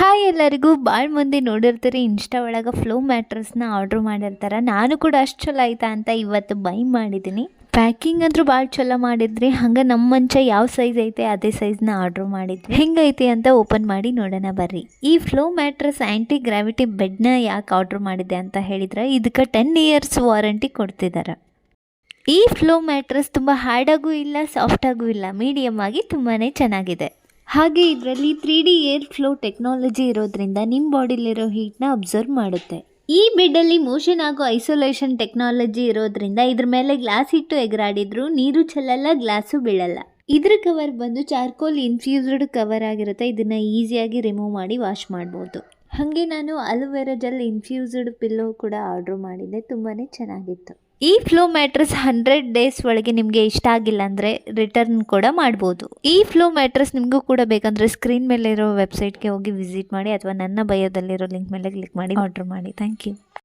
Hi ಎಲ್ಲರಿಗೂ ಭಾಳ ಮಂದಿ ನೋಡಿರ್ತೀರಿ ಇನ್ಸ್ಟಾ ಒಳಗೆ ಫ್ಲೋ ಮ್ಯಾಟ್ರಸ್ನ ಆರ್ಡ್ರ್ ಮಾಡಿರ್ತಾರೆ. ನಾನು ಕೂಡ ಅಷ್ಟು ಚಲೋ ಆಯ್ತಾ ಅಂತ ಇವತ್ತು ಬೈ ಮಾಡಿದ್ದೀನಿ. ಪ್ಯಾಕಿಂಗ್ ಅಂದ್ರೂ ಭಾಳ ಚಲೋ ಮಾಡಿದ್ರಿ. ಹಂಗೆ ನಮ್ಮ ಮಂಚ ಯಾವ ಸೈಜ್ ಐತೆ ಅದೇ ಸೈಜ್ನ ಆರ್ಡ್ರ್ ಮಾಡಿದ್ವಿ. ಹೆಂಗೈತಿ ಅಂತ ಓಪನ್ ಮಾಡಿ ನೋಡೋಣ ಬರ್ರಿ. ಈ ಫ್ಲೋ ಮ್ಯಾಟ್ರಸ್ ಆ್ಯಂಟಿ ಗ್ರಾವಿಟಿ ಬೆಡ್ನ ಯಾಕೆ ಆರ್ಡ್ರ್ ಮಾಡಿದೆ ಅಂತ ಹೇಳಿದ್ರೆ ಇದಕ್ಕೆ 10 years ವಾರಂಟಿ ಕೊಡ್ತಿದ್ದಾರೆ. ಈ ಫ್ಲೋ ಮ್ಯಾಟ್ರಸ್ ತುಂಬ ಹಾರ್ಡಾಗೂ ಇಲ್ಲ ಸಾಫ್ಟಾಗೂ ಇಲ್ಲ, ಮೀಡಿಯಮ್ ಆಗಿ ತುಂಬಾ ಚೆನ್ನಾಗಿದೆ. ಹಾಗೆ ಇದರಲ್ಲಿ 3D ಏರ್ ಫ್ಲೋ ಟೆಕ್ನಾಲಜಿ ಇರೋದ್ರಿಂದ ನಿಮ್ಮ ಬಾಡಿಲಿರೋ ಹೀಟ್ನ ಅಬ್ಸರ್ವ್ ಮಾಡುತ್ತೆ. ಈ ಬೆಡ್ಡಲ್ಲಿ ಮೋಷನ್ ಹಾಗೂ ಐಸೋಲೇಷನ್ ಟೆಕ್ನಾಲಜಿ ಇರೋದ್ರಿಂದ ಇದ್ರ ಮೇಲೆ ಗ್ಲಾಸ್ ಇಟ್ಟು ಎಗರಾಡಿದ್ರು ನೀರು ಚೆಲ್ಲಲ್ಲ, ಗ್ಲಾಸು ಬೀಳಲ್ಲ. ಇದ್ರ ಕವರ್ ಬಂದು ಚಾರ್ಕೋಲ್ ಇನ್ಫ್ಯೂಸ್ಡ್ ಕವರ್ ಆಗಿರುತ್ತೆ. ಇದನ್ನು ಈಸಿಯಾಗಿ ರಿಮೂವ್ ಮಾಡಿ ವಾಶ್ ಮಾಡ್ಬೋದು. ಹಾಗೆ ನಾನು ಅಲೋವೆರಾ ಜೆಲ್ ಇನ್ಫ್ಯೂಸ್ಡ್ ಪಿಲ್ಲೋ ಕೂಡ ಆರ್ಡ್ರ್ ಮಾಡಿದ್ದೆ, ತುಂಬಾ ಚೆನ್ನಾಗಿತ್ತು. ಈ ಫ್ಲೋ ಮ್ಯಾಟ್ರಸ್ 100 days ಒಳಗೆ ನಿಮಗೆ ಇಷ್ಟ ಆಗಿಲ್ಲ ಅಂದರೆ ರಿಟರ್ನ್ ಕೂಡ ಮಾಡ್ಬೋದು. ಈ ಫ್ಲೋ ಮ್ಯಾಟ್ರಸ್ ನಿಮಗೂ ಕೂಡ ಬೇಕಂದರೆ ಸ್ಕ್ರೀನ್ ಮೇಲೆ ಇರೋ ವೆಬ್ಸೈಟ್ಗೆ ಹೋಗಿ ವಿಸಿಟ್ ಮಾಡಿ ಅಥವಾ ನನ್ನ ಬಯೋದಲ್ಲಿರೋ ಲಿಂಕ್ ಮೇಲೆ ಕ್ಲಿಕ್ ಮಾಡಿ ಆರ್ಡ್ರ್ ಮಾಡಿ. Thank you.